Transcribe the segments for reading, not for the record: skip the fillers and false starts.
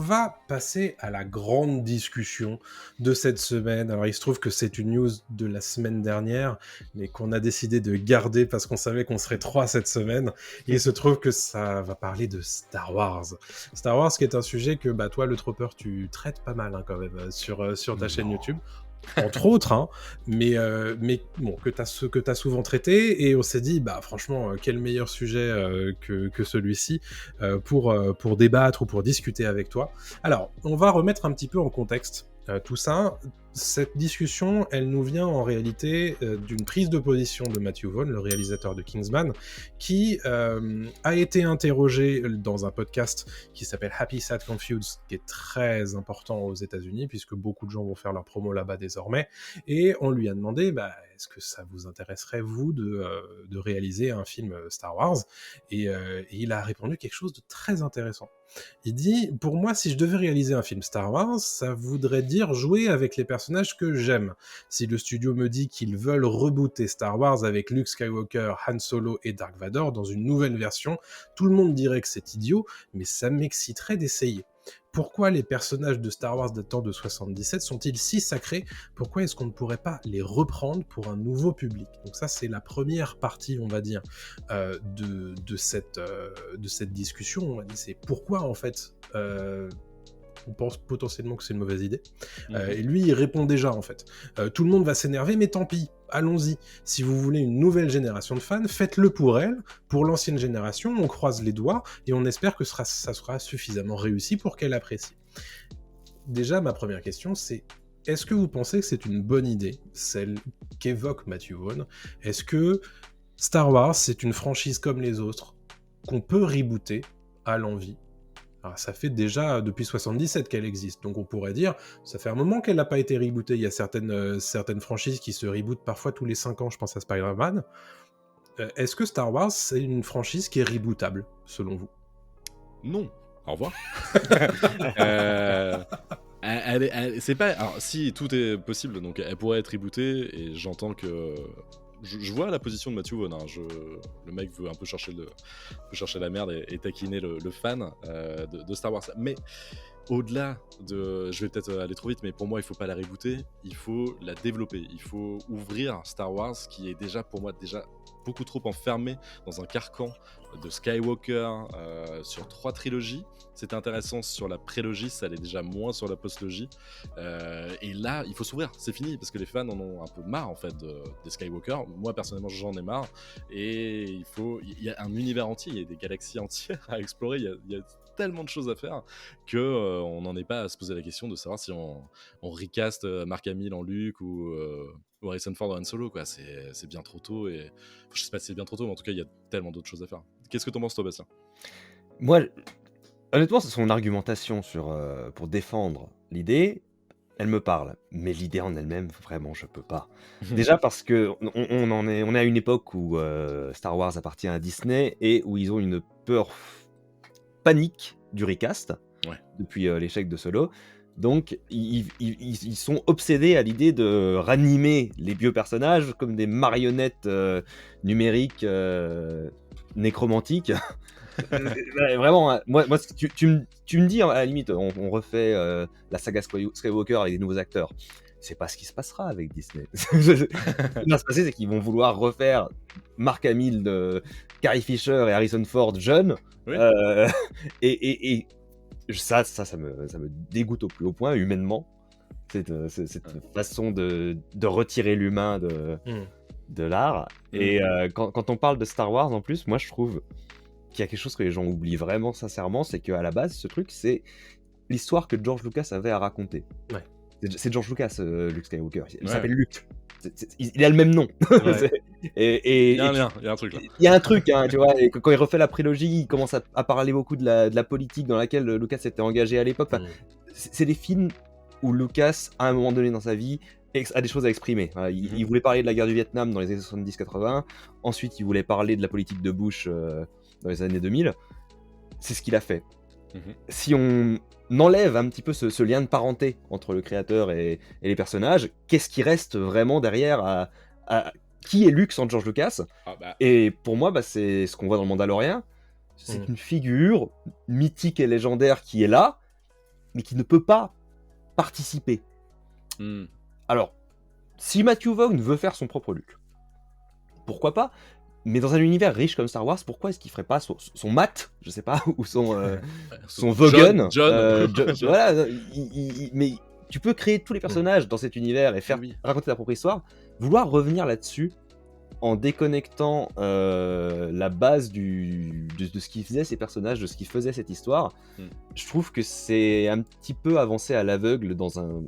va passer à la grande discussion de cette semaine. Alors, il se trouve que c'est une news de la semaine dernière, mais qu'on a décidé de garder parce qu'on savait qu'on serait 3 cette semaine. Et il se trouve que ça va parler de Star Wars. Star Wars, qui est un sujet que toi, le Tropper, tu traites pas mal quand même sur ta chaîne YouTube. Entre autres, hein, mais bon, que t'as souvent traité, et on s'est dit, franchement, quel meilleur sujet que celui-ci pour débattre ou pour discuter avec toi. Alors, on va remettre un petit peu en contexte tout ça. Cette discussion, elle nous vient en réalité d'une prise de position de Matthew Vaughn, le réalisateur de Kingsman, qui a été interrogé dans un podcast qui s'appelle Happy Sad Confused, qui est très important aux États-Unis, puisque beaucoup de gens vont faire leur promo là-bas désormais, et on lui a demandé, est-ce que ça vous intéresserait, vous, de réaliser un film Star Wars, et il a répondu quelque chose de très intéressant. Il dit, pour moi, si je devais réaliser un film Star Wars, ça voudrait dire jouer avec les personnages que j'aime. Si le studio me dit qu'ils veulent rebooter Star Wars avec Luke Skywalker, Han Solo et Dark Vador dans une nouvelle version, tout le monde dirait que c'est idiot, mais ça m'exciterait d'essayer. Pourquoi les personnages de Star Wars datant de 77 sont-ils si sacrés ? Pourquoi est-ce qu'on ne pourrait pas les reprendre pour un nouveau public ? Donc ça, c'est la première partie, on va dire, de cette discussion. On va dire, c'est pourquoi, en fait, on pense potentiellement que c'est une mauvaise idée. Et lui, il répond déjà, en fait. Tout le monde va s'énerver, mais tant pis, allons-y. Si vous voulez une nouvelle génération de fans, faites-le pour elle. Pour l'ancienne génération, on croise les doigts et on espère que ça sera suffisamment réussi pour qu'elle apprécie. Déjà, ma première question, c'est: est-ce que vous pensez que c'est une bonne idée, celle qu'évoque Matthew Vaughn ? Est-ce que Star Wars, c'est une franchise comme les autres, qu'on peut rebooter à l'envie ? Alors, ça fait déjà depuis 77 qu'elle existe, donc on pourrait dire, ça fait un moment qu'elle n'a pas été rebootée. Il y a certaines franchises qui se rebootent parfois tous les 5 ans, je pense à Spider-Man. Est-ce que Star Wars, c'est une franchise qui est rebootable, selon vous ? Non. Au revoir. C'est pas. Alors, si tout est possible, donc elle pourrait être rebootée, et j'entends que. Je vois la position de Matthew Vaughn. Hein. Le mec veut un peu chercher la merde et taquiner le fan de Star Wars. Mais au-delà de. Je vais peut-être aller trop vite, mais pour moi, il faut pas la rebooter. Il faut la développer. Il faut ouvrir Star Wars, qui est déjà, pour moi, beaucoup trop enfermé dans un carcan de Skywalker sur 3 trilogies. C'était intéressant sur la prélogie, ça l'est déjà moins sur la postlogie. Et là, il faut s'ouvrir, c'est fini, parce que les fans en ont un peu marre, en fait, des Skywalker. Moi, personnellement, j'en ai marre. Et il y a un univers entier, il y a des galaxies entières à explorer, il y a tellement de choses à faire qu'on n'en est pas à se poser la question de savoir si on recast Mark Hamill en Luke ou Harrison Ford en Han Solo, quoi. C'est bien trop tôt, et je sais pas si c'est bien trop tôt, mais en tout cas il y a tellement d'autres choses à faire. Qu'est-ce que t'en penses, toi, Bastien ? Moi, honnêtement, son argumentation pour défendre l'idée, elle me parle, mais l'idée en elle-même, vraiment, je peux pas. Déjà parce que on est à une époque où Star Wars appartient à Disney et où ils ont une peur panique du recast depuis l'échec de Solo. Donc, ils sont obsédés à l'idée de ranimer les vieux personnages comme des marionnettes numériques nécromantiques. Vraiment, moi tu me dis, à la limite, on refait la saga Skywalker avec des nouveaux acteurs. C'est pas ce qui se passera avec Disney. Ce qui va se passer, c'est qu'ils vont vouloir refaire Mark Hamill, Carrie Fisher et Harrison Ford jeunes. Oui. Et ça me dégoûte au plus haut point, humainement. Cette façon de retirer l'humain de l'art. Et quand on parle de Star Wars, en plus, moi je trouve qu'il y a quelque chose que les gens oublient vraiment sincèrement, c'est qu'à la base, ce truc, c'est l'histoire que George Lucas avait à raconter. Ouais. C'est George Lucas, Luke Skywalker. Il s'appelle Ouais. Luke. Il a le même nom. Ouais. Il y a un lien, il y a un truc là. Il y a un truc, hein, tu vois. Et quand il refait la prélogie, il commence à parler beaucoup de la politique dans laquelle Lucas s'était engagé à l'époque. Enfin, c'est des films où Lucas, à un moment donné dans sa vie, a des choses à exprimer. Voilà, il voulait parler de la guerre du Vietnam dans les années 70-80. Ensuite, il voulait parler de la politique de Bush dans les années 2000. C'est ce qu'il a fait. Si on enlève un petit peu ce lien de parenté entre le créateur et les personnages, qu'est-ce qui reste vraiment derrière qui est Luke sans George Lucas ? Et pour moi, c'est ce qu'on voit dans le Mandalorian. C'est une figure mythique et légendaire qui est là, mais qui ne peut pas participer. Hmm. Alors, si Matthew Vaughn veut faire son propre Luke, pourquoi pas? Mais dans un univers riche comme Star Wars, pourquoi est-ce qu'il ferait pas son Matt, je sais pas, ou son Vaughn John. voilà, mais tu peux créer tous les personnages dans cet univers et faire Oui. raconter ta propre histoire. Vouloir revenir là-dessus en déconnectant la base de ce qui faisait ces personnages, de ce qui faisait cette histoire, je trouve que c'est un petit peu avancé à l'aveugle dans un...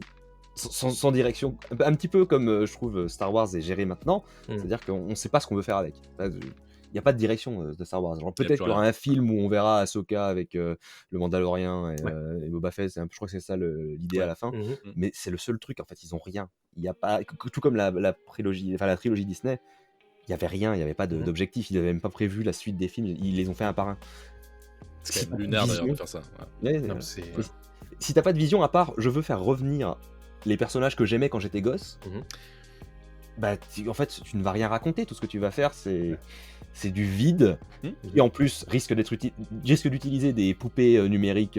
Sans direction, un petit peu comme je trouve Star Wars est géré maintenant, c'est-à-dire qu'on ne sait pas ce qu'on veut faire avec. Il n'y a pas de direction de Star Wars. Genre, peut-être qu'il y aura un film où on verra Ahsoka avec le Mandalorian et Boba Fett, je crois que c'est ça l'idée à la fin, mais c'est le seul truc, en fait, ils ont rien. Il y a pas, tout comme la trilogie Disney, il n'y avait rien, il n'y avait pas d'objectif, ils n'avaient même pas prévu la suite des films, ils les ont fait un par un. C'est quand même lunaire d'ailleurs de faire ça. Si t'as pas de vision à part, je veux faire revenir les personnages que j'aimais quand j'étais gosse, bah en fait tu ne vas rien raconter, tout ce que tu vas faire c'est du vide, et en plus risque d'utiliser des poupées numériques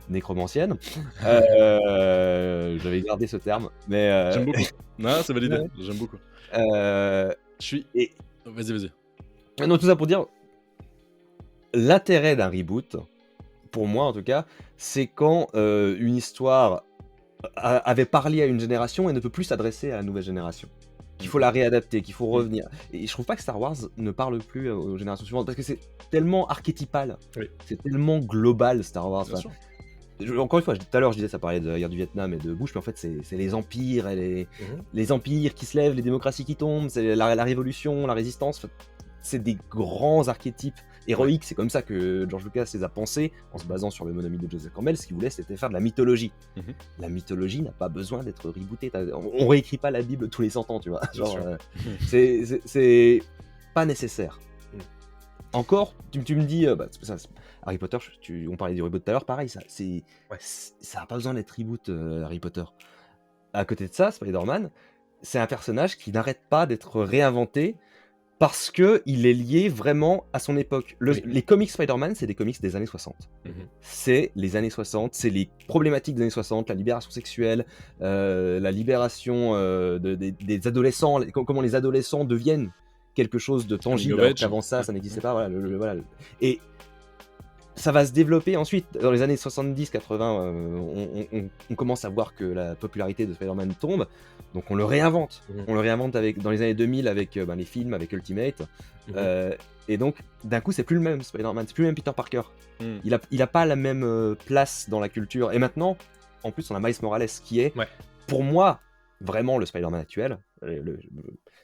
nécromanciennes. J'avais gardé ce terme, mais j'aime beaucoup. Non, c'est validé, j'aime beaucoup. Je suis... Vas-y. Non, tout ça pour dire, l'intérêt d'un reboot, pour moi en tout cas, c'est quand une histoire avait parlé à une génération et ne peut plus s'adresser à la nouvelle génération. Qu'il faut la réadapter, qu'il faut revenir. Et je trouve pas que Star Wars ne parle plus aux générations suivantes, parce que c'est tellement archétypal, c'est tellement global Star Wars. Encore une fois, tout à l'heure je disais ça parlait de la guerre du Vietnam et de Bush, mais en fait c'est les empires, et les empires qui se lèvent, les démocraties qui tombent, c'est la révolution, la résistance, c'est des grands archétypes héroïques. C'est comme ça que George Lucas les a pensés, en se basant sur le mononyme de Joseph Campbell. Ce qu'il voulait, c'était faire de la mythologie. La mythologie n'a pas besoin d'être rebootée. On réécrit pas la Bible tous les 100 ans, tu vois. Genre, c'est pas nécessaire. Encore, tu me dis, Harry Potter, on parlait du reboot tout à l'heure, pareil, ça n'a pas besoin d'être reboot, Harry Potter. À côté de ça, Spider-Man, c'est un personnage qui n'arrête pas d'être réinventé, parce qu'il est lié vraiment à son époque. Les comics Spider-Man, c'est des comics des années 60. C'est les années 60, c'est les problématiques des années 60, la libération sexuelle, la libération des adolescents, comment les adolescents deviennent quelque chose de tangible, alors qu'avant ça n'existait pas. Voilà. Et ça va se développer ensuite. Dans les années 70-80, on commence à voir que la popularité de Spider-Man tombe, donc on le réinvente. On le réinvente dans les années 2000 avec les films, avec Ultimate. Et donc, d'un coup, c'est plus le même Spider-Man, c'est plus le même Peter Parker. Il a pas la même place dans la culture. Et maintenant, en plus, on a Miles Morales qui est, pour moi, vraiment le Spider-Man actuel.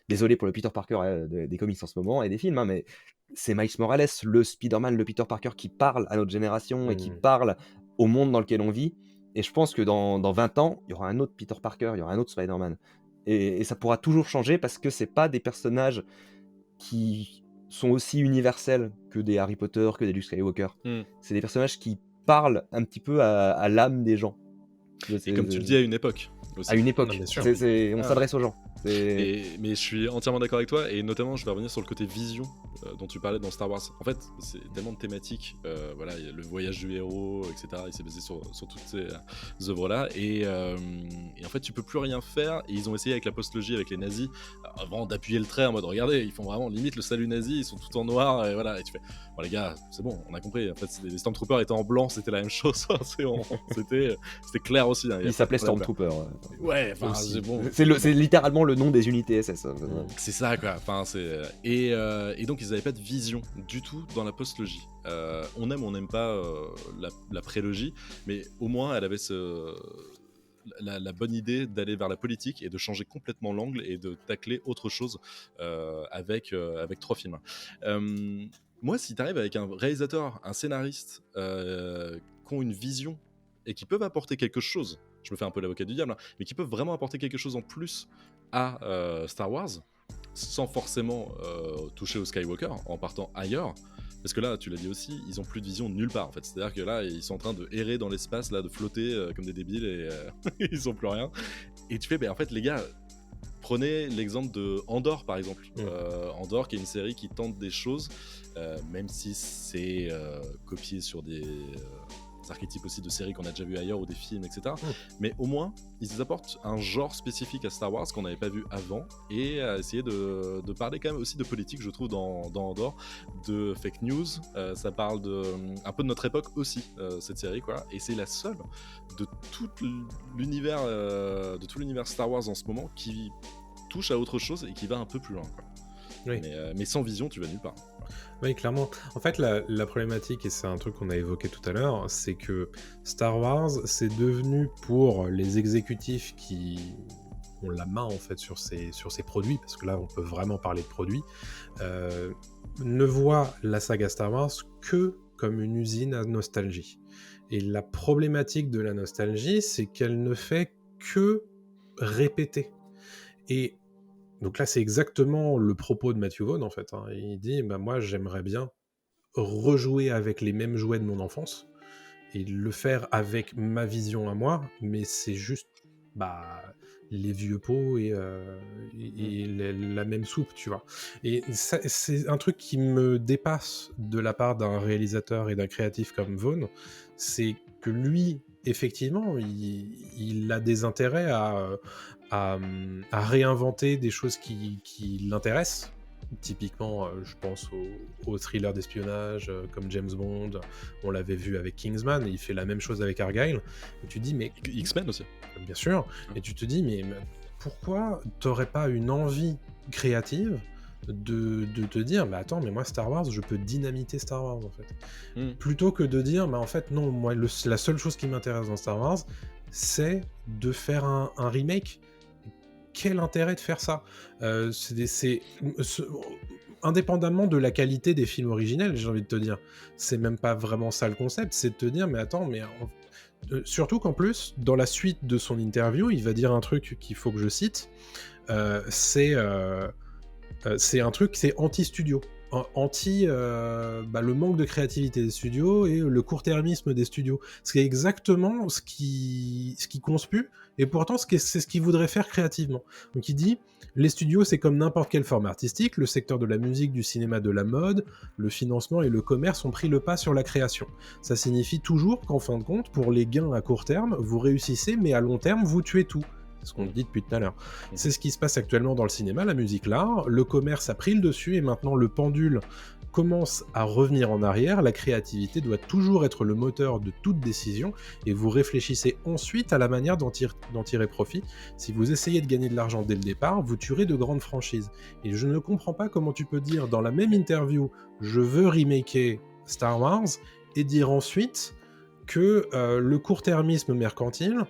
Désolé pour le Peter Parker des comics en ce moment et des films, mais c'est Miles Morales, le Spider-Man, le Peter Parker qui parle à notre génération et qui parle au monde dans lequel on vit. Et je pense que dans 20 ans, il y aura un autre Peter Parker, il y aura un autre Spider-Man. Et ça pourra toujours changer, parce que c'est pas des personnages qui sont aussi universels que des Harry Potter, que des Luke Skywalker. C'est des personnages qui parlent un petit peu à l'âme des gens. Et comme tu le dis, à une époque. Aussi. À une époque, on s'adresse aux gens. Mais je suis entièrement d'accord avec toi, et notamment je vais revenir sur le côté vision dont tu parlais dans Star Wars. En fait, c'est tellement de thématiques, voilà, il y a le voyage du héros, etc. Il s'est basé sur toutes ces œuvres-là, et en fait tu peux plus rien faire, et ils ont essayé avec la postlogie, avec les nazis, avant d'appuyer le trait en mode regardez, ils font vraiment limite le salut nazi, ils sont tout en noir, et voilà, et tu fais bon les gars, c'est bon, on a compris, en fait les Stormtroopers étaient en blanc, c'était la même chose, c'était clair aussi. Hein, il s'appelait Stormtrooper. Ouais, enfin c'est bon. C'est littéralement le nom des unités SS. C'est ça quoi. Enfin et donc ils n'avaient pas de vision du tout dans la postlogie. On aime ou on n'aime pas la prélogie, mais au moins elle avait la bonne idée d'aller vers la politique et de changer complètement l'angle et de tacler autre chose avec 3 films. Moi, si t'arrives avec un réalisateur, un scénariste qui ont une vision et qui peuvent apporter quelque chose, je me fais un peu l'avocat du diable, hein, mais qui peuvent vraiment apporter quelque chose en plus à Star Wars, sans forcément toucher au Skywalker, en partant ailleurs. Parce que là, tu l'as dit aussi, ils ont plus de vision de nulle part en fait. C'est-à-dire que là, ils sont en train de errer dans l'espace, là, de flotter comme des débiles, et ils ont plus rien. Et tu fais, en fait, les gars, prenez l'exemple de Andor par exemple. Andor, qui est une série qui tente des choses, même si c'est copié sur des archétypes aussi de séries qu'on a déjà vu ailleurs ou des films, etc. Mais au moins, ils apportent un genre spécifique à Star Wars qu'on n'avait pas vu avant et à essayer de parler quand même aussi de politique, je trouve, dans Andor, de fake news. Ça parle un peu de notre époque aussi, cette série, quoi. Et c'est la seule de tout l'univers Star Wars en ce moment qui touche à autre chose et qui va un peu plus loin, quoi. Oui. Mais sans vision, tu vas nulle part. Oui, clairement. En fait, la problématique, et c'est un truc qu'on a évoqué tout à l'heure, c'est que Star Wars, c'est devenu pour les exécutifs qui ont la main en fait sur ces produits, parce que là, on peut vraiment parler de produits, ne voient la saga Star Wars que comme une usine à nostalgie. Et la problématique de la nostalgie, c'est qu'elle ne fait que répéter. Et donc là, c'est exactement le propos de Matthew Vaughn, en fait. Hein. Il dit, moi, j'aimerais bien rejouer avec les mêmes jouets de mon enfance et le faire avec ma vision à moi, mais c'est juste les vieux pots et la même soupe, tu vois. Et ça, c'est un truc qui me dépasse de la part d'un réalisateur et d'un créatif comme Vaughn, c'est que lui, effectivement, il a des intérêts à réinventer des choses qui l'intéressent. Typiquement, je pense aux thrillers d'espionnage comme James Bond, on l'avait vu avec Kingsman, et il fait la même chose avec Argyle. Et tu te dis, mais X-Men aussi. Bien sûr. Et tu te dis, mais pourquoi t'aurais pas une envie créative de te dire, attends, mais moi Star Wars, je peux dynamiter Star Wars en fait. Plutôt que de dire, en fait, non, moi la seule chose qui m'intéresse dans Star Wars, c'est de faire un remake. Quel intérêt de faire ça? Indépendamment de la qualité des films originels, j'ai envie de te dire, c'est même pas vraiment ça le concept, c'est de te dire, mais attends, surtout qu'en plus, dans la suite de son interview, il va dire un truc qu'il faut que je cite, c'est un truc, c'est anti-studio. Le manque de créativité des studios et le court-termisme des studios. C'est exactement ce qui conspue, et pourtant c'est ce qu'il voudrait faire créativement. Donc il dit, les studios c'est comme n'importe quelle forme artistique, le secteur de la musique, du cinéma, de la mode, le financement et le commerce ont pris le pas sur la création. Ça signifie toujours qu'en fin de compte, pour les gains à court terme, vous réussissez, mais à long terme, vous tuez tout. C'est ce qu'on dit depuis tout à l'heure. C'est ce qui se passe actuellement dans le cinéma, la musique, l'art. Le commerce a pris le dessus et maintenant le pendule commence à revenir en arrière. La créativité doit toujours être le moteur de toute décision et vous réfléchissez ensuite à la manière d'en tirer profit. Si vous essayez de gagner de l'argent dès le départ, vous tuerez de grandes franchises. Et je ne comprends pas comment tu peux dire dans la même interview « Je veux remaker Star Wars » et dire ensuite que le court-termisme mercantile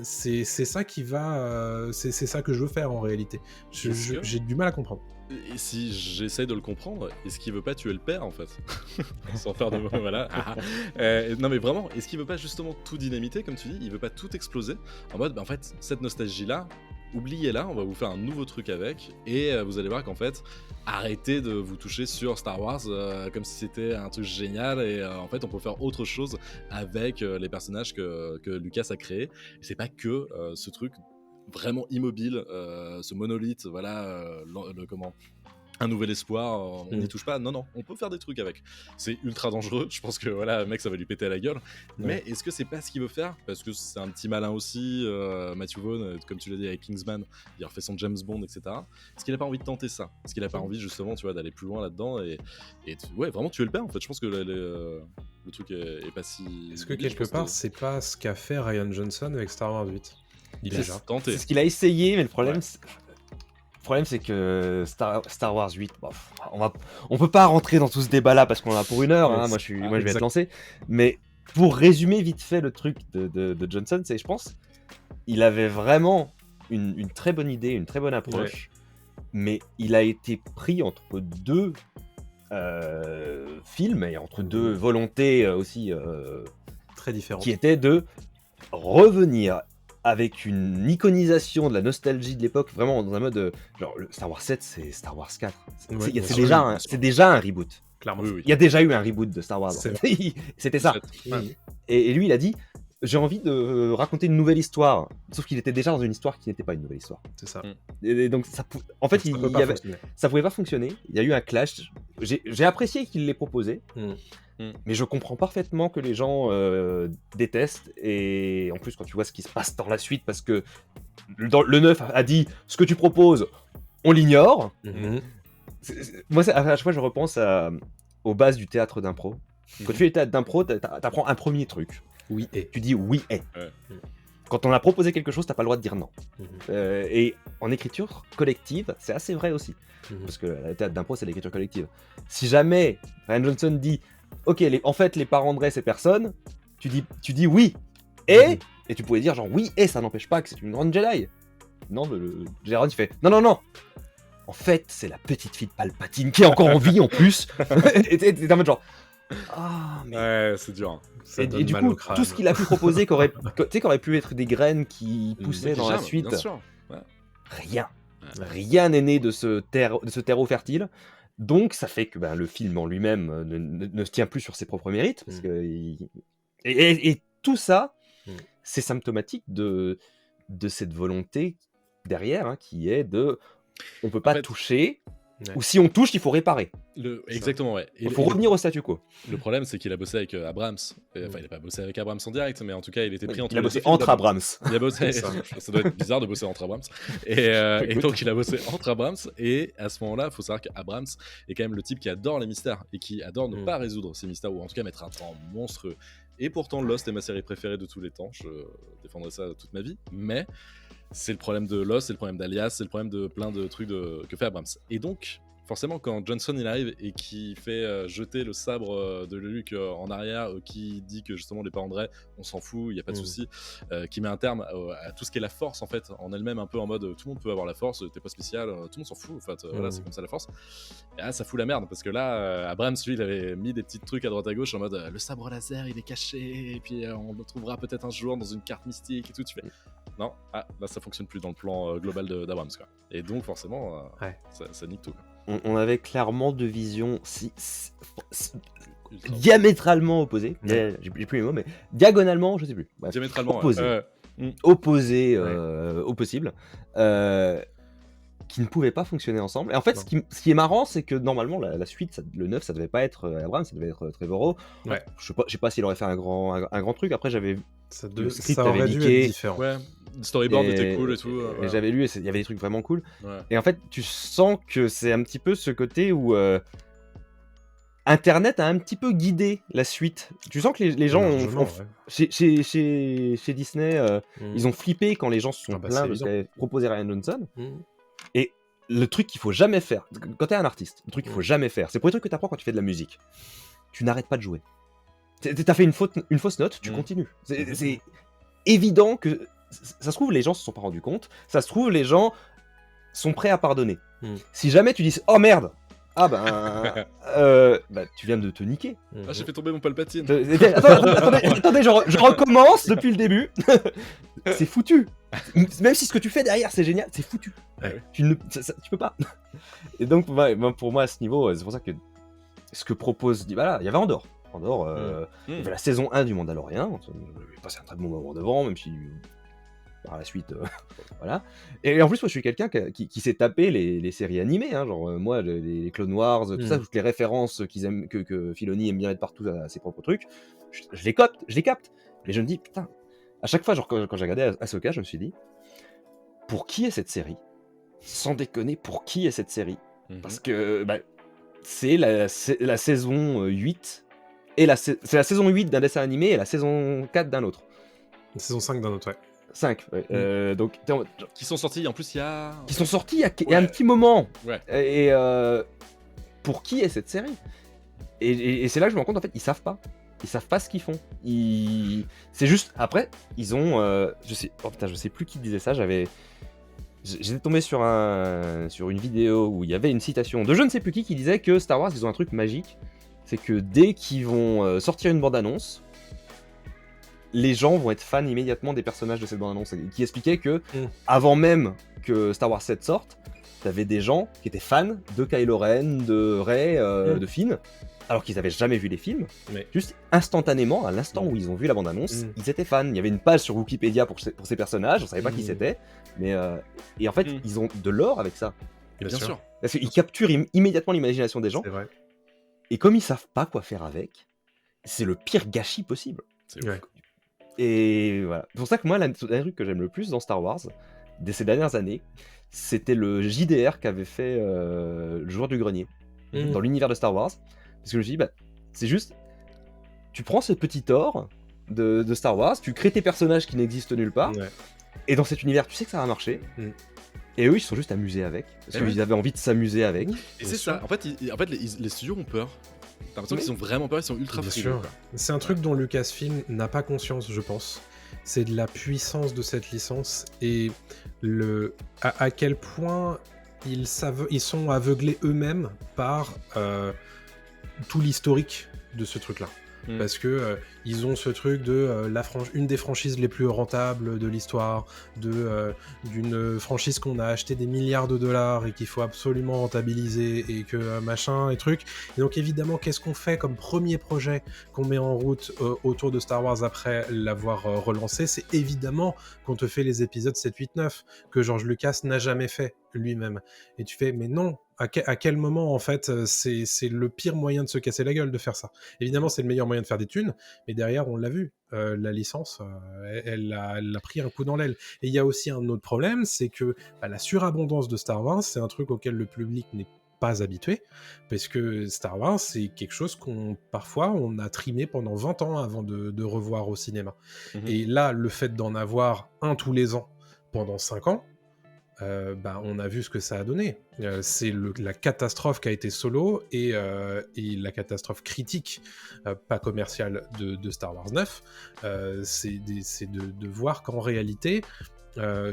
c'est ça qui va c'est ça que je veux faire en réalité. J'ai du mal à comprendre. Et si j'essaye de le comprendre, est-ce qu'il veut pas tuer le père en fait? Sans faire de mots, voilà. Non mais vraiment, est-ce qu'il veut pas justement tout dynamiter comme tu dis? Il veut pas tout exploser en mode en fait cette nostalgie là, oubliez-la, on va vous faire un nouveau truc avec et vous allez voir qu'en fait arrêtez de vous toucher sur Star Wars comme si c'était un truc génial et en fait on peut faire autre chose avec les personnages que Lucas a créés. C'est pas que ce truc vraiment immobile, ce monolithe, voilà, un nouvel espoir, on n'y touche pas. Non, on peut faire des trucs avec. C'est ultra dangereux, je pense que voilà, mec, ça va lui péter à la gueule. Mais est-ce que c'est pas ce qu'il veut faire? Parce que c'est un petit malin aussi, Matthew Vaughn, comme tu l'as dit avec Kingsman, il a refait son James Bond, etc. Est-ce qu'il a pas envie de tenter ça? Est-ce qu'il a pas envie justement, tu vois, d'aller plus loin là-dedans et vraiment tuer le père en fait? Je pense que le truc est pas si... Est-ce que quelque part, c'est pas ce qu'a fait Rian Johnson avec Star Wars 8? Il a déjà tenté. C'est ce qu'il a essayé, mais le problème, c'est que Star Wars 8, on peut pas rentrer dans tout ce débat-là parce qu'on en a pour une heure. Hein, moi, je vais être lancé. Mais pour résumer vite fait le truc de Johnson, c'est, je pense, il avait vraiment une très bonne idée, une très bonne approche, mais il a été pris entre deux films et entre deux volontés aussi très différentes, qui étaient de revenir avec une iconisation de la nostalgie de l'époque, vraiment dans un mode genre le Star Wars 7 c'est Star Wars 4. C'est déjà un reboot. Clairement. Oui. Il y a déjà eu un reboot de Star Wars. C'était ça. Et lui il a dit j'ai envie de raconter une nouvelle histoire, sauf qu'il était déjà dans une histoire qui n'était pas une nouvelle histoire. C'est ça. Et donc en fait ça pouvait pas fonctionner. Il y a eu un clash. J'ai apprécié qu'il l'ait proposé. Mais je comprends parfaitement que les gens détestent, et en plus quand tu vois ce qui se passe dans la suite, parce que le 9 a dit ce que tu proposes, on l'ignore. Moi, à chaque fois, je repense aux bases du théâtre d'impro. Quand tu fais le théâtre d'impro, t'apprends un premier truc. Oui, et. Tu dis oui et. Ouais. Quand on a proposé quelque chose, t'as pas le droit de dire non. Et en écriture collective, c'est assez vrai aussi. Parce que le théâtre d'impro, c'est l'écriture collective. Si jamais Ryan Johnson dit ok, en fait, les parents de Rey, c'est personne, tu dis oui et. Et tu pouvais dire genre oui et ça n'empêche pas que c'est une grande Jedi. Non, Gérard, il fait non. En fait, c'est la petite fille de Palpatine qui est encore en vie en plus. Et t'es en mode genre. Ah, mais. Ouais, c'est dur. Hein. Et du coup, tout ce qu'il a pu proposer, qui aurait pu être des graines qui poussaient dans la suite, bien sûr. Ouais. rien. Rien n'est né de ce terreau fertile. Donc, ça fait que le film en lui-même ne se tient plus sur ses propres mérites. Parce que et tout ça, c'est symptomatique de cette volonté derrière, hein, qui est de. On peut pas toucher, ou si on touche, il faut réparer. Exactement, ouais. Il faut revenir au statu quo. Le problème, c'est qu'il a bossé avec Abrams. Enfin, il n'a pas bossé avec Abrams en direct, mais en tout cas, il était pris entre Il a bossé entre Abrams. Il a bossé. Ça doit être bizarre de bosser entre Abrams. Et donc, il a bossé entre Abrams. Et à ce moment-là, il faut savoir qu'Abrams est quand même le type qui adore les mystères et qui adore ne pas résoudre ces mystères, ou en tout cas mettre un temps monstrueux. Et pourtant, Lost est ma série préférée de tous les temps. Je défendrai ça toute ma vie. Mais c'est le problème de Lost, c'est le problème d'Alias, c'est le problème de plein de trucs que fait Abrams. Et donc, forcément, quand Johnson il arrive et qui fait jeter le sabre de Luke en arrière, qui dit que justement les parents de Rey, on s'en fout, il n'y a pas de souci, qui met un terme à tout ce qui est la force en fait, en elle-même, un peu en mode tout le monde peut avoir la force, t'es pas spécial, tout le monde s'en fout en fait, voilà, c'est comme ça la force. Et là, ça fout la merde parce que là, Abrams lui, il avait mis des petits trucs à droite à gauche en mode le sabre laser il est caché, et puis on le trouvera peut-être un jour dans une carte mystique et tout. Tu fais non, là ça fonctionne plus dans le plan global d'Abrams quoi. Et donc forcément, ça nique tout. On avait clairement deux visions diamétralement opposées. J'ai plus les mots, mais diagonalement, je sais plus. Bref, diamétralement opposées. Opposées au possible. Qui ne pouvaient pas fonctionner ensemble. Et en fait, ce qui est marrant, c'est que normalement, la suite, le 9, ça devait pas être Abrams, ça devait être Trevorrow. Ouais. Je sais pas s'il aurait fait un grand truc. Après, j'avais. Ça aurait dû être différent. Ouais. Le storyboard était cool et tout. Et j'avais lu, il y avait des trucs vraiment cool. Ouais. Et en fait, tu sens que c'est un petit peu ce côté où Internet a un petit peu guidé la suite. Tu sens que les gens chez Disney, ils ont flippé quand les gens se sont plaints de ce qu'avait proposé Ryan Johnson. Et le truc qu'il faut jamais faire, quand t'es un artiste, le truc qu'il faut jamais faire, c'est pour les trucs que t'apprends quand tu fais de la musique. Tu n'arrêtes pas de jouer. T'as fait une fausse note, tu continues. C'est évident que ça se trouve les gens se sont pas rendus compte. Ça se trouve les gens sont prêts à pardonner. Si jamais tu dis oh merde, tu viens de te niquer. Ah, j'ai fait tomber mon Palpatine. Attendez, je recommence depuis le début. C'est foutu. Même si ce que tu fais derrière c'est génial, c'est foutu. Ouais. Tu peux pas. Et donc pour moi à ce niveau, c'est pour ça que ce que propose, voilà, il y avait Andor, il y avait la saison 1 du Mandalorian, j'ai passé un très bon moment devant, même si par la suite, voilà. Et en plus, moi, je suis quelqu'un qui s'est tapé les séries animées, hein, genre moi, les Clone Wars, tout ça, toutes les références que Filoni aime bien mettre partout à ses propres trucs, je les capte. Mais je me dis, putain, à chaque fois, genre quand j'ai regardé Ahsoka, je me suis dit, pour qui est cette série ? Sans déconner, pour qui est cette série ? Parce que c'est la saison 8, et c'est la saison 8 d'un dessin animé et la saison 4 d'un autre. La saison 5 d'un autre, ouais. 5, ouais. Donc, qui sont sortis, en plus il y a... Qui sont sortis il y a un petit moment. Ouais. Et pour qui est cette série ? Et c'est là que je me rends compte, en fait, ils savent pas. Ils savent pas ce qu'ils font. C'est juste, après, ils ont... je sais plus qui disait ça, j'étais tombé sur une vidéo où il y avait une citation de je ne sais plus qui disait que Star Wars, ils ont un truc magique. C'est que dès qu'ils vont sortir une bande-annonce, les gens vont être fans immédiatement des personnages de cette bande-annonce. Qui expliquait que, avant même que Star Wars 7 sorte, t'avais des gens qui étaient fans de Kylo Ren, de Rey, de Finn, alors qu'ils n'avaient jamais vu les films. Juste instantanément, à l'instant où ils ont vu la bande-annonce, ils étaient fans. Il y avait une page sur Wikipédia pour ces personnages, on savait pas qui c'était, mais et en fait, ils ont de l'or avec ça. Bien sûr. Parce qu'ils capturent immédiatement l'imagination des gens. C'est vrai. Et comme ils savent pas quoi faire avec, c'est le pire gâchis possible. C'est ouf. Ouais. Et voilà. C'est pour ça que moi, un truc que j'aime le plus dans Star Wars, de ces dernières années, c'était le JDR qu'avait fait le joueur du grenier dans l'univers de Star Wars. Parce que je me suis dit, c'est juste, tu prends ce petit or de Star Wars, tu crées tes personnages qui n'existent nulle part, Ouais. et dans cet univers, tu sais que ça va marcher. Et eux, ils se sont juste amusés avec, parce qu'ils avaient envie de s'amuser avec. Et c'est ça. En fait, les studios ont peur. T'as l'impression qu'ils ont vraiment peur, ils sont ultra Bien frileux. sûr. C'est un truc dont Lucasfilm n'a pas conscience, je pense. C'est de la puissance de cette licence et à quel point ils sont aveuglés eux-mêmes par tout l'historique de ce truc-là. Parce que ils ont ce truc de une des franchises les plus rentables de l'histoire, d'une franchise qu'on a acheté des milliards de dollars et qu'il faut absolument rentabiliser et que machin et truc. Et donc évidemment, qu'est-ce qu'on fait comme premier projet qu'on met en route autour de Star Wars après l'avoir relancé? C'est évidemment qu'on te fait les épisodes 7, 8, 9 que George Lucas n'a jamais fait lui-même. Et tu fais, mais non, à quel moment, en fait, c'est le pire moyen de se casser la gueule de faire ça. Évidemment, c'est le meilleur moyen de faire des thunes, mais derrière, on l'a vu, la licence, elle a pris un coup dans l'aile. Et il y a aussi un autre problème, c'est que la surabondance de Star Wars, c'est un truc auquel le public n'est pas habitué, parce que Star Wars, c'est quelque chose parfois, on a trimé pendant 20 ans avant de revoir au cinéma. Et là, le fait d'en avoir un tous les ans pendant 5 ans, on a vu ce que ça a donné. C'est la catastrophe qu'a été Solo et la catastrophe critique, pas commerciale, de Star Wars 9. C'est de voir qu'en réalité,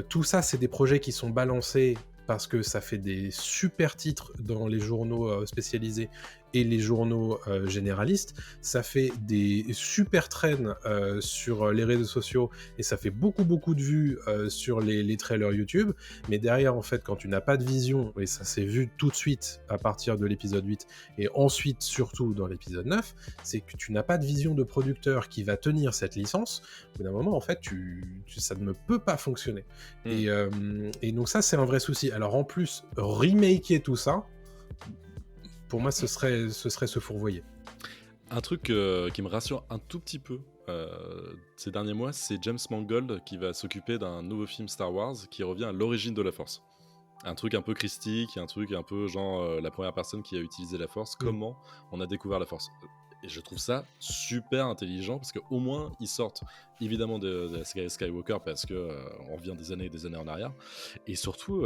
tout ça, c'est des projets qui sont balancés parce que ça fait des super titres dans les journaux spécialisés et les journaux généralistes, ça fait des super trends sur les réseaux sociaux et ça fait beaucoup de vues sur les trailers YouTube, mais derrière, en fait, quand tu n'as pas de vision, et ça s'est vu tout de suite à partir de l'épisode 8 et ensuite surtout dans l'épisode 9, c'est que tu n'as pas de vision de producteur qui va tenir cette licence. Au bout d'un moment, en fait, ça ne peut pas fonctionner. Et donc ça, c'est un vrai souci. Alors en plus, remaker tout ça, pour moi, ce serait se fourvoyer. Un truc qui me rassure un tout petit peu ces derniers mois, c'est James Mangold qui va s'occuper d'un nouveau film Star Wars qui revient à l'origine de la Force. Un truc un peu christique, un truc un peu genre la première personne qui a utilisé la Force, comment on a découvert la Force. Et je trouve ça super intelligent parce qu'au moins ils sortent évidemment de la saga Skywalker parce que on revient des années et des années en arrière. Et surtout,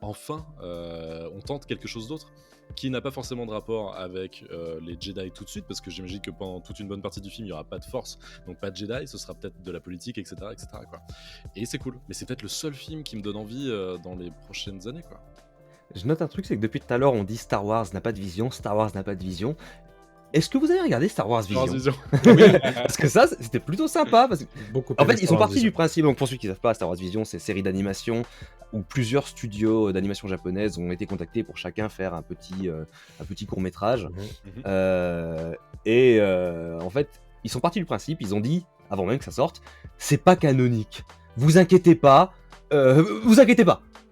enfin, on tente quelque chose d'autre qui n'a pas forcément de rapport avec les Jedi tout de suite, parce que j'imagine que pendant toute une bonne partie du film il n'y aura pas de Force, donc pas de Jedi, ce sera peut-être de la politique, etc. quoi. Et c'est cool, mais c'est peut-être le seul film qui me donne envie dans les prochaines années, quoi. Je note un truc, c'est que depuis tout à l'heure on dit Star Wars n'a pas de vision, Star Wars n'a pas de vision. Est-ce que vous avez regardé Star Wars Vision? Parce que ça, c'était plutôt sympa. Parce que... En fait, ils sont partis du principe, donc pour ceux qui ne savent pas, Star Wars Vision, c'est une série d'animation où plusieurs studios d'animation japonaises ont été contactés pour chacun faire un petit court-métrage. En fait, ils sont partis du principe, ils ont dit, avant même que ça sorte, c'est pas canonique. Vous inquiétez pas.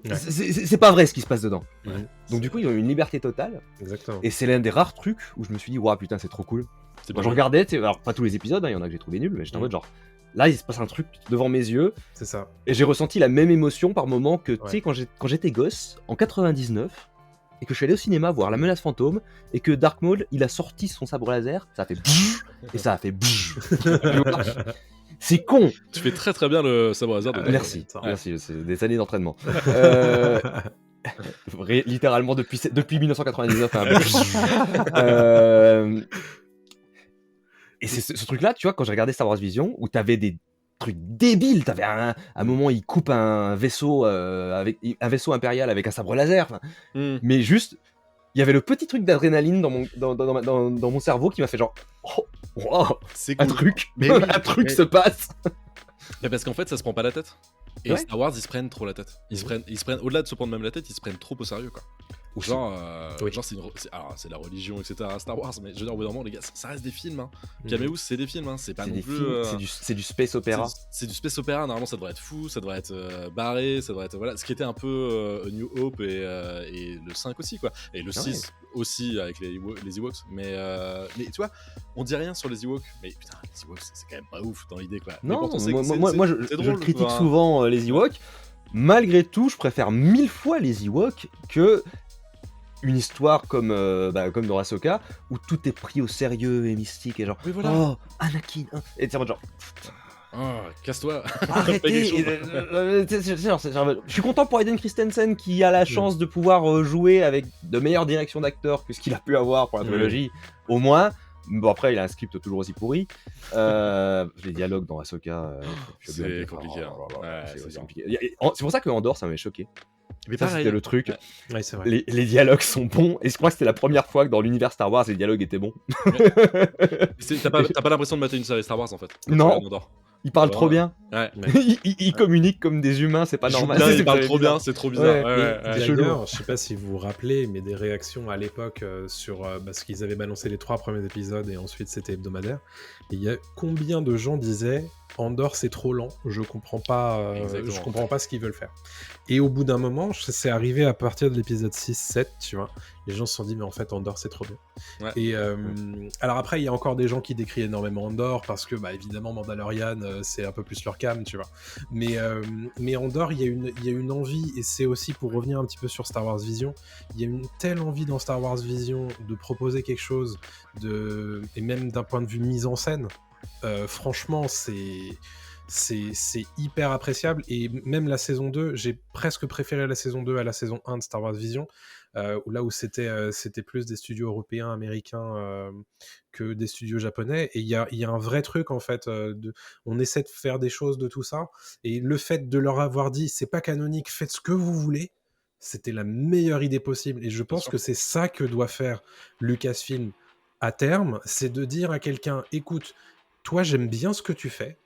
Ouais. C'est pas vrai ce qui se passe dedans. Ouais. Donc du coup ils ont eu une liberté totale. Exactement. Et c'est l'un des rares trucs où je me suis dit waouh putain c'est trop cool. Moi, je regardais, alors pas tous les épisodes, il y en a que j'ai trouvé nuls, mais j'étais en mode genre là il se passe un truc devant mes yeux. C'est ça. Et j'ai ressenti la même émotion par moment que tu sais quand j'étais gosse en 99 et que je suis allé au cinéma voir La Menace Fantôme et que Dark Maul il a sorti son sabre laser, ça a fait et ça a fait c'est con. Tu fais très très bien le sabre laser. Merci, c'est des années d'entraînement. Littéralement depuis 1999. Et c'est ce truc-là, tu vois, quand j'ai regardé Star Wars Vision, où t'avais des trucs débiles, t'avais un moment, il coupe un vaisseau avec un vaisseau impérial avec un sabre laser, mais juste. Il y avait le petit truc d'adrénaline dans mon cerveau qui m'a fait genre c'est cool. Un truc se passe. Mais parce qu'en fait ça se prend pas la tête. Et Star Wars ils se prennent trop la tête. Ils se prennent au-delà de se prendre même la tête, ils se prennent trop au sérieux quoi. Genre c'est la religion etc. Star Wars, mais je veux dire au bout d'un moment les gars ça reste des films hein. Calmez-vous, c'est des films hein. C'est pas non plus c'est du space opéra. C'est du space opéra, normalement ça devrait être fou, ça devrait être barré, ça devrait être voilà, ce qui était un peu New Hope et le 5 aussi quoi. Et le 6 aussi avec les Ewoks, mais tu vois, on dit rien sur les Ewoks, mais putain, les Ewoks, c'est quand même pas ouf dans l'idée, quoi. Mais Non, pourtant, moi je c'est drôle, critique enfin, souvent les Ewoks. Malgré tout, je préfère 1000 fois les Ewoks que une histoire comme dans Ahsoka, où tout est pris au sérieux et mystique, et genre, Oui, voilà. oh, Anakin, hein. Et t'es en mode genre, Casse-toi. arrêtez. Fais quelque chose. Je suis content pour Hayden Christensen qui a la chance de pouvoir jouer avec de meilleures directions d'acteurs que ce qu'il a pu avoir pour la trilogie, au moins. Bon, après, il a un script toujours aussi pourri. Les dialogues dans Ahsoka, C'est compliqué. C'est compliqué. C'est pour ça que Andor, ça m'avait choqué. Mais Ça, pareil. c'était le truc. Ouais, c'est vrai. Les dialogues sont bons, et je crois que c'était la première fois que dans l'univers Star Wars, les dialogues étaient bons. T'as pas l'impression de mater une série Star Wars en fait. Non. Ils parlent trop bien. Ouais. Ils communiquent comme des humains, c'est pas normal. Ils parlent trop bien, c'est trop bizarre. D'ailleurs, je sais pas si vous vous rappelez, mais des réactions à l'époque sur parce qu'ils avaient balancé les 3 premiers épisodes et ensuite c'était hebdomadaire. Et il y a combien de gens disaient Andor c'est trop lent, je comprends pas ce qu'ils veulent faire. Et au bout d'un moment, c'est arrivé à partir de l'épisode 6-7, tu vois. Les gens se sont dit mais en fait Andor c'est trop bien. Ouais. Et alors après il y a encore des gens qui décrient énormément Andor parce que évidemment Mandalorian c'est un peu plus leur cam, tu vois. Mais Andor il y a une envie, et c'est aussi pour revenir un petit peu sur Star Wars Vision, il y a une telle envie dans Star Wars Vision de proposer quelque chose et même d'un point de vue mise en scène, franchement c'est hyper appréciable. Et même la saison 2, j'ai presque préféré la saison 2 à la saison 1 de Star Wars Vision, là où c'était plus des studios européens, américains que des studios japonais. Et il y a un vrai truc en fait, on essaie de faire des choses de tout ça, et le fait de leur avoir dit c'est pas canonique, faites ce que vous voulez, c'était la meilleure idée possible. Et je pense que c'est ça que doit faire Lucasfilm à terme, c'est de dire à quelqu'un, écoute, toi j'aime bien ce que tu fais,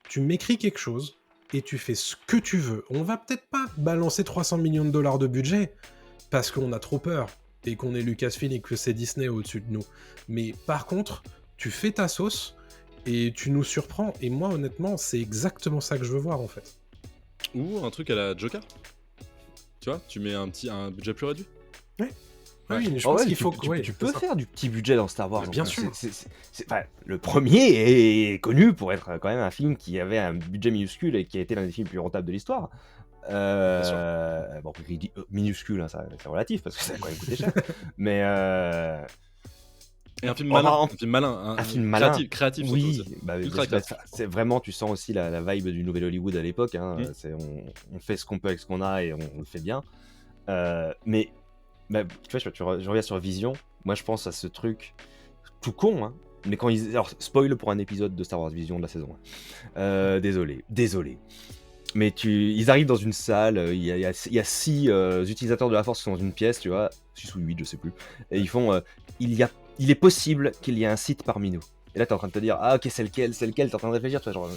tu m'écris quelque chose et tu fais ce que tu veux. On va peut-être pas balancer 300 millions de dollars de budget parce qu'on a trop peur et qu'on est Lucasfilm et que c'est Disney au-dessus de nous. Mais par contre, tu fais ta sauce et tu nous surprends. Et moi, honnêtement, c'est exactement ça que je veux voir en fait. Ou un truc à la Joker. Tu vois, tu mets un budget plus réduit. Ouais. Ouais. Oui, mais je pense qu'il faut tu peux faire du petit budget dans Star Wars. Bien sûr. Le premier est connu pour être quand même un film qui avait un budget minuscule et qui a été l'un des films les plus rentables de l'histoire. Bon, minuscule, hein, c'est relatif parce que ça a quand même coûté cher. Mais et un film malin, un film malin, créatif. oui, créatif. c'est vraiment, tu sens aussi la vibe du nouvel Hollywood à l'époque. Hein. On fait ce qu'on peut avec ce qu'on a et on le fait bien. Mais tu vois, je reviens sur Vision. Moi, je pense à ce truc tout con, hein. Mais quand alors, spoil pour un épisode de Star Wars Vision de la saison 1. Désolé. Mais ils arrivent dans une salle, il y a 6 utilisateurs de la Force qui sont dans une pièce, tu vois, 6 ou 8, je sais plus. Et ils font, il est possible qu'il y ait un Sith parmi nous. Et là, t'es en train de te dire, ah ok, c'est lequel, t'es en train de réfléchir, tu vois, genre...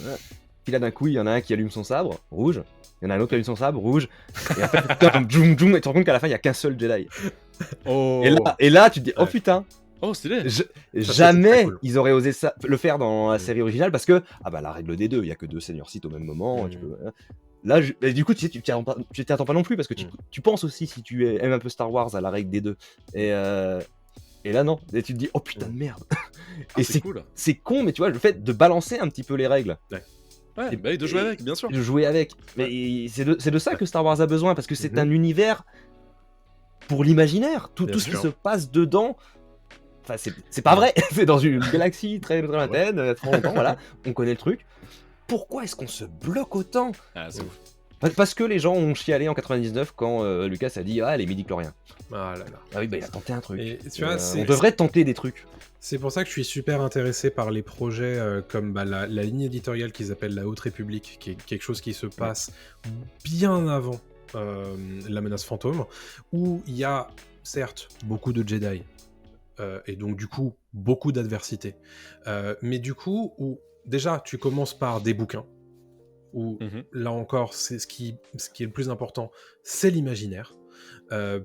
Puis là, d'un coup, il y en a un qui allume son sabre, rouge. Il y en a un autre qui allume son sabre, rouge. Et après, et tu te rends compte qu'à la fin, il n'y a qu'un seul Jedi. Oh. Et là, tu te dis, oh putain. Oh, stylé. Jamais ils auraient osé le faire dans la série originale parce que, la règle des 2, il n'y a que 2 seigneurs Sith au même moment. Tu peux, là, du coup, tu t'y attends pas non plus parce que tu penses aussi, si tu aimes un peu Star Wars, à la règle des 2. Et là, non. Et tu te dis, oh putain de merde. Et c'est cool. C'est con, mais tu vois, le fait de balancer un petit peu les règles. Ouais, de jouer avec, bien sûr. De jouer avec. Mais c'est de ça que Star Wars a besoin, parce que c'est un univers pour l'imaginaire. Tout ce qui se passe dedans, enfin, c'est pas vrai. C'est dans une galaxie très lointaine, très longtemps, voilà. On connaît le truc. Pourquoi est-ce qu'on se bloque autant ? C'est ouf. Parce que les gens ont chialé en 99 quand Lucas a dit les midi-chloriens. Ah là là. Ah oui, il a tenté un truc. Et, tu vois, on devrait tenter des trucs. C'est pour ça que je suis super intéressé par les projets comme la ligne éditoriale qu'ils appellent la Haute République, qui est quelque chose qui se passe bien avant la menace fantôme, où il y a certes beaucoup de Jedi, et donc du coup beaucoup d'adversité, mais du coup où déjà tu commences par des bouquins, où là encore c'est ce qui est le plus important, c'est l'imaginaire.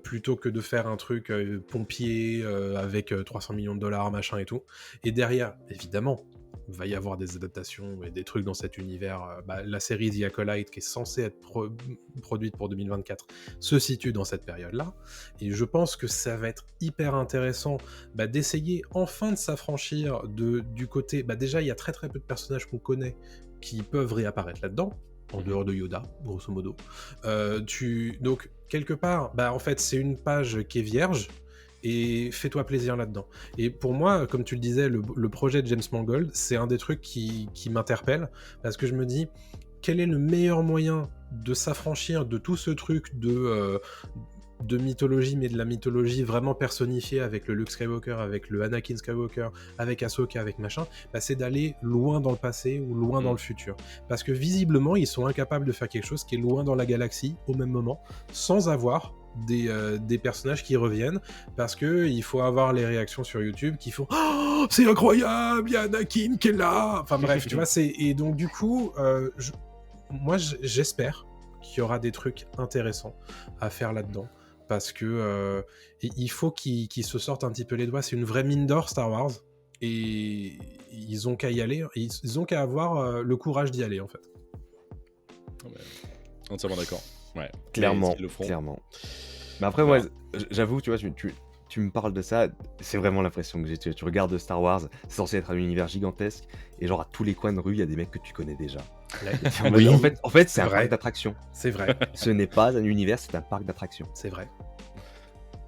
Plutôt que de faire un truc pompier avec 300 millions de dollars, machin et tout. Et derrière, évidemment, va y avoir des adaptations et des trucs dans cet univers. La série The Acolyte, qui est censée être produite pour 2024, se situe dans cette période-là. Et je pense que ça va être hyper intéressant d'essayer enfin de s'affranchir du côté... déjà, il y a très très peu de personnages qu'on connaît qui peuvent réapparaître là-dedans, en dehors de Yoda, grosso modo. Donc, quelque part, en fait, c'est une page qui est vierge, et fais-toi plaisir là-dedans. Et pour moi, comme tu le disais, le projet de James Mangold, c'est un des trucs qui m'interpelle, parce que je me dis, quel est le meilleur moyen de s'affranchir de tout ce truc de mythologie, mais de la mythologie vraiment personnifiée avec le Luke Skywalker, avec le Anakin Skywalker, avec Ahsoka, avec machin, c'est d'aller loin dans le passé ou loin dans le futur. Parce que visiblement, ils sont incapables de faire quelque chose qui est loin dans la galaxie au même moment, sans avoir des personnages qui reviennent, parce que il faut avoir les réactions sur YouTube qui font « Oh, c'est incroyable, il y a Anakin qui est là !» Enfin bref, tu vois, et donc du coup, moi j'espère qu'il y aura des trucs intéressants à faire là-dedans, parce que il faut qu'ils se sortent un petit peu les doigts. C'est une vraie mine d'or, Star Wars, et ils ont qu'à y aller, ils ont qu'à avoir le courage d'y aller, en fait. Entièrement d'accord. Ouais. Clairement. Mais après, moi, j'avoue, tu vois, tu me parles de ça, c'est vraiment l'impression que j'ai. Tu regardes Star Wars, c'est censé être un univers gigantesque, et genre à tous les coins de rue, il y a des mecs que tu connais déjà. Oui. En fait, c'est un parc d'attractions. C'est vrai. Ce n'est pas un univers, c'est un parc d'attractions. C'est vrai.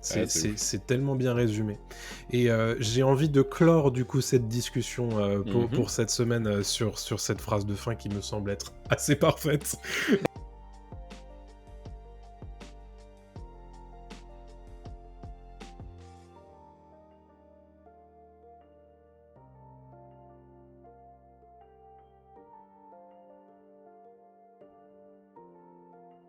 C'est tellement bien résumé. Et j'ai envie de clore du coup cette discussion pour cette semaine sur cette phrase de fin qui me semble être assez parfaite.